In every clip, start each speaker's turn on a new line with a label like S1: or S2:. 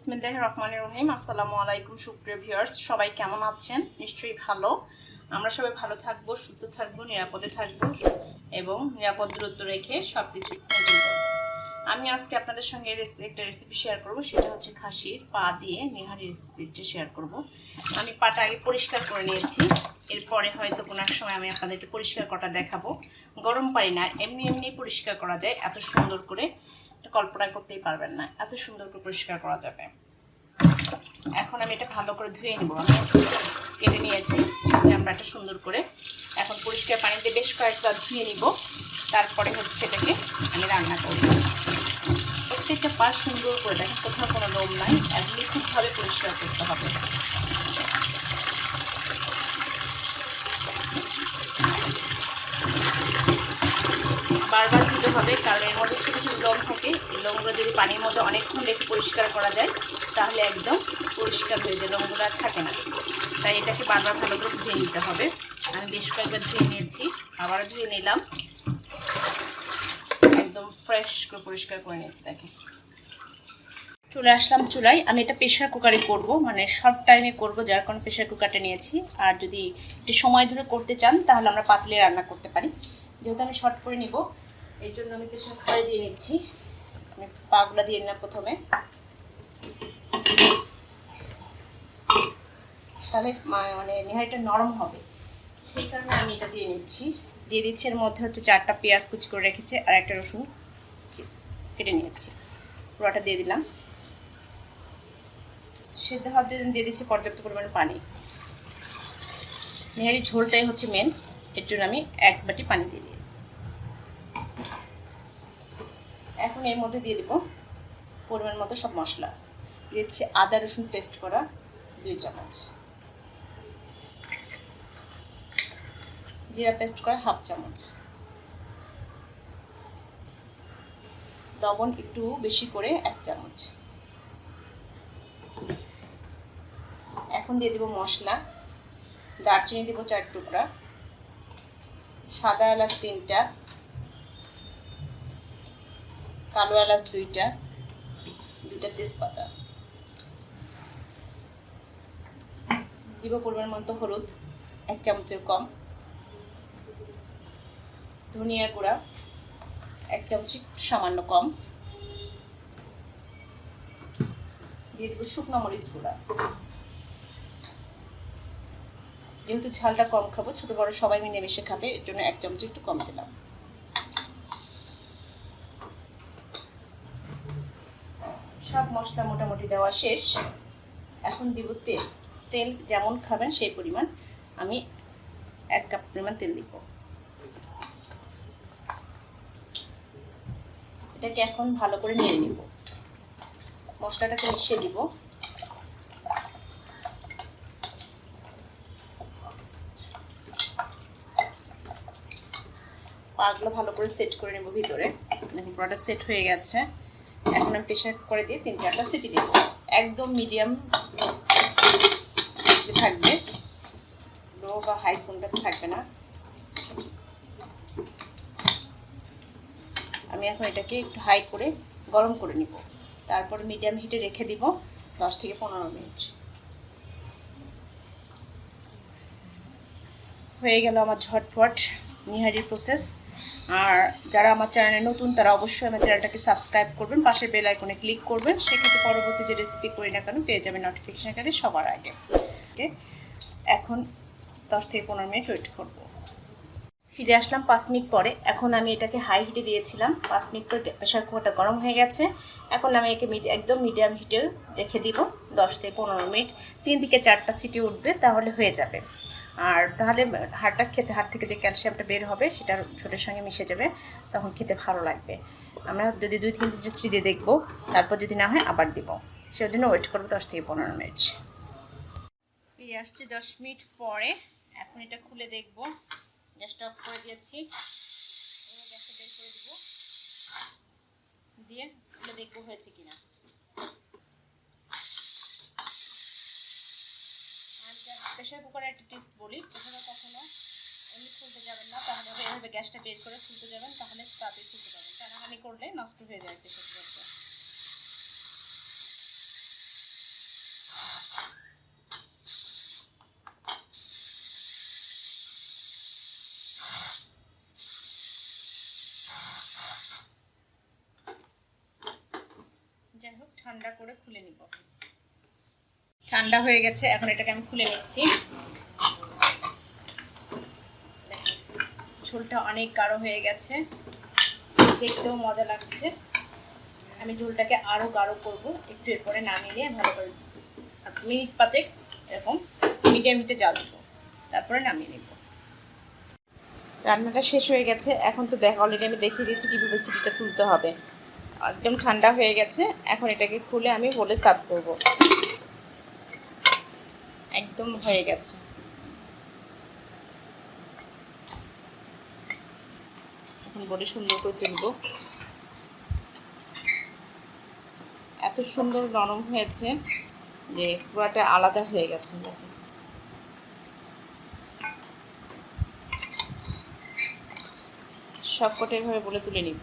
S1: বিসমিল্লাহির রহমানির রহিম। আসসালামু আলাইকুম সুপ্রিয় ভিউয়ার্স, সবাই কেমন আছেন? নিশ্চয়ই ভালো। আমরা সবাই ভালো থাকবো, সুস্থ থাকবো, নিরাপদে থাকবো এবং নিরাপদ দূরত্ব রেখে সব কিছু মেনটেন করবো। আমি আজকে আপনাদের সঙ্গে একটা রেসিপি শেয়ার করব, সেটা হচ্ছে খাসির পা দিয়ে নিহারি রেসিপিটা শেয়ার করব। আমি পাটা আগে পরিষ্কার করে নিয়েছি, এরপরে হয়তো কোনো এক সময় আমি আপনাদেরকে পরিষ্কার করা দেখাবো। গরম পানি না, এমনি এমনি পরিষ্কার করা যায়, এত সুন্দর করে কল্পনা করতেই পারবেন না, এত সুন্দর করে পরিষ্কার করা যাবে। এখন আমি এটা ভালো করে ধুয়ে নেব। আমি কেটে নিয়েছি আমরা এটা সুন্দর করে, এখন পরিষ্কার পানিতে বেশ কয়েকবার ধুয়ে নিব। তারপরে হচ্ছে এটাকে আমি রান্না করব। প্রত্যেকটা পা সুন্দর করে দেখেন, কোথাও কোনো লোম নাই, একদম খুবভাবে পরিষ্কার করতে হবে। বারবার ধুতে হবে, কারণ এর মধ্যে কিছু কিছু লোম থাকে। এই লোমগুলো যদি পানির মধ্যে অনেকক্ষণ রেখে পরিষ্কার করা যায় তাহলে একদম পরিষ্কার হয়ে যায়, লোমগুলো আর থাকে না। তাই এটাকে বারবার ভালো করে ধুয়ে নিতে হবে। আমি বেশ কয়েকবার ধুয়ে নিয়েছি, আবারও ধুয়ে নিলাম, একদম ফ্রেশ করে পরিষ্কার করে নিয়েছি। দেখে চলে আসলাম চুলায়। আমি এটা প্রেশার কুকারে করব, মানে শর্ট টাইমে করব, যার কারণে প্রেশার কুকারটা নিয়েছি। আর যদি একটু সময় ধরে করতে চান তাহলে আমরা পাতলে রান্না করতে পারি। যেহেতু আমি শর্ট করে নিব, এই জন্য আমি প্রেশার কুকারে দিয়ে নিচ্ছি। আমি পাগুলা দিয়ে নিলাম প্রথমে, তাহলে মানে নিহারিটা নরম হবে, সেই কারণে আমি এটা দিয়ে নিচ্ছি। দিয়ে দিচ্ছি এর মধ্যে হচ্ছে 4টা পেঁয়াজ কুচি করে রেখেছে আর একটা রসুন কেটে নিয়েছি, পুরোটা দিয়ে দিলাম। সেদ্ধ হওয়ার জন্য দিয়ে দিচ্ছি পর্যাপ্ত পরিমাণে পানি। নিহারির ঝোলটাই হচ্ছে মেন, এর জন্য আমি 1 বাটি পানি দিয়ে দিই। এখন এর মধ্যে দিয়ে দেব পরিমাণ মতো সব মশলা। দিচ্ছি আদা রসুন পেস্ট করা 2 চামচ, জিরা পেস্ট করা 1/2 চামচ, লবণ একটু বেশি করে 1 চামচ। এখন দিয়ে দেব মশলা। দারচিনি দেব 4 টুকরা, সাদা এলাচ 3টা, কালো এলাচ 2টা, 2টা তেজপাতা। দিব পরিমাণ মতো হলুদ 1 চামচের কম, ধনিয়া গুঁড়া 1 চামচের সামান্য কম, দিয়ে দেব শুকনো মরিচ গুঁড়া। যেহেতু ঝালটা কম খাবো, ছোট বড় সবাই মিলেমিশে খাবে, এর জন্য 1 চামচ একটু কম দিলাম। সব মশলা মোটামুটি দেওয়া শেষ। এখন দিব তেল। তেল যেমন খাবেন সেই পরিমাণ, আমি 1 কাপ পরিমাণ তেল দিব। এটাকে এখন ভালো করে নেড়ে নিব, মশলাটাকে মিশিয়ে দিব। পাগুলো ভালো করে সেট করে নেব ভিতরে। দেখুন পুরোটা সেট হয়ে গেছে। এখন আমি প্রেশার করে দিয়ে 3-4টা সিটি দেব। একদম মিডিয়াম থাকবে, লো বা হাই কোনটা থাকবে না। আমি এখন এটাকে একটু হাই করে গরম করে নিব, তারপর মিডিয়াম হিটে রেখে দিব 10 থেকে 15 মিনিট। হয়ে গেল আমার ঝটপট নিহারির প্রসেস। আর যারা আমার চ্যানেলে নতুন তারা অবশ্যই আমার চ্যানেলটাকে সাবস্ক্রাইব করবেন, পাশের বেল আইকনে ক্লিক করবেন, সেক্ষেত্রে পরবর্তী যে রেসিপি করি না কেন পেয়ে যাবেন নোটিফিকেশন আকারে সবার আগে। ওকে, এখন 10 থেকে 15 মিনিট ওয়েট করব। ফিরে আসলাম 5 মিনিট পরে। এখন আমি এটাকে হাই হিটে দিয়েছিলাম, 5 মিনিট পরে প্রেশার কুকারটা গরম হয়ে গেছে। এখন আমি একে একদম মিডিয়াম হিটে রেখে দিব 10 থেকে 15 মিনিট। 3 থেকে 4টা সিটি উঠবে, তাহলে হয়ে যাবে। আর তাহলে হাড় থেকে যে ক্যালসিয়ামটা বের হবে সেটা ঝোলের সঙ্গে মিশে যাবে, তখন খেতে ভালো লাগবে। আমরা যদি 2-3 সিটি দিয়ে দেখবো, তারপর যদি না হয় আবার দিব। সেই জন্য ওয়েট করবো 10 থেকে 15 মিনিট। ফিরে আসছি 10 মিনিট পরে। এখন এটা খুলে দেখব। গ্যাসটা অফ করে দিয়েছি, গ্যাসটা বের করে দিব, দিয়ে খুলে দেখবো হয়েছে কিনা। প্রেশার কুকারে একটা টিপস বলি, প্রথমে কখনো এমনি খুলতে যাবেন না, তাহলে এভাবে গ্যাসটা বের করে খুলতে যাবেন, তাহলে তাড়াতাড়ি খুলতে পারবেন। টানাটানি করলে নষ্ট হয়ে যায় প্রেশার কুকারটা। ঠান্ডা করে খুলে নিব। ঠান্ডা হয়ে গেছে, এখন এটাকে আমি খুলে নিচ্ছি। ঝোলটা অনেক গাঢ় হয়ে গেছে, দেখতেও মজা লাগছে। আমি ঝোলটাকে আরও গাঢ় করব, একটু এরপরে নামিয়ে নিয়ে ভালো করে মিনিট 5 এরকম মিডিয়াম হিটে জাল দেবো, তারপরে নামিয়ে নেব। রান্নাটা শেষ হয়ে গেছে। এখন তো অলরেডি আমি দেখিয়ে দিয়েছি কীভাবে সিটিটা তুলতে হবে। একদম ঠান্ডা হয়ে গেছে, এখন এটাকে খুলে আমি বলে সার্ভ করব। একদম হয়ে গেছে। এখন বলে সুন্দর করে তুলব। এত সুন্দর নরম হয়েছে যে পুরাটা আলাদা হয়ে গেছে। সবকটা এভাবে বলে তুলে নিব।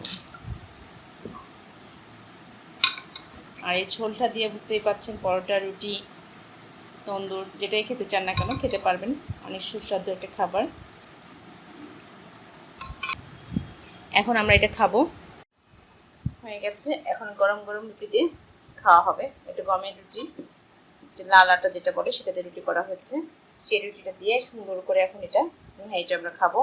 S1: আর এই ঝোলটা দিয়ে বুঝতেই পারছেন, পরোটা, রুটি, তন্দুর যেটাই খেতে চান না কেন খেতে পারবেন। অনেক সুস্বাদু একটা খাবার। এখন আমরা এটা খাবো। হয়ে গেছে, এখন গরম গরম রুটি দিয়ে খাওয়া হবে। এটা গমের রুটি, লাল আটা যেটা বলে সেটা দিয়ে রুটি করা হয়েছে। সেই রুটিটা দিয়ে সুন্দর করে এখন এটা আমরা খাবো।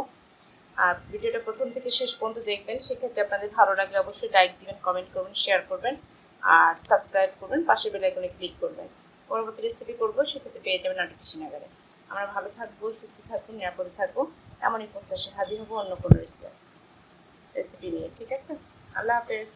S1: আর ভিডিওটা প্রথম থেকে শেষ পর্যন্ত দেখবেন। সেক্ষেত্রে আপনাদের ভালো লাগলে অবশ্যই লাইক দিবেন, কমেন্ট করবেন, শেয়ার করবেন আর সাবস্ক্রাইব করবেন, পাশের বেল আইকনে ক্লিক করবেন। পরবর্তী রেসিপি করবো, সেক্ষেত্রে পেয়ে যাবেন নোটিফিকেশন আকারে। আমরা ভালো থাকবো, সুস্থ থাকবো, নিরাপদে থাকবো, এমনই প্রত্যাশা হাজির হবো অন্য কোনো রেসিপি নিয়ে। ঠিক আছে, আল্লাহ হাফেজ।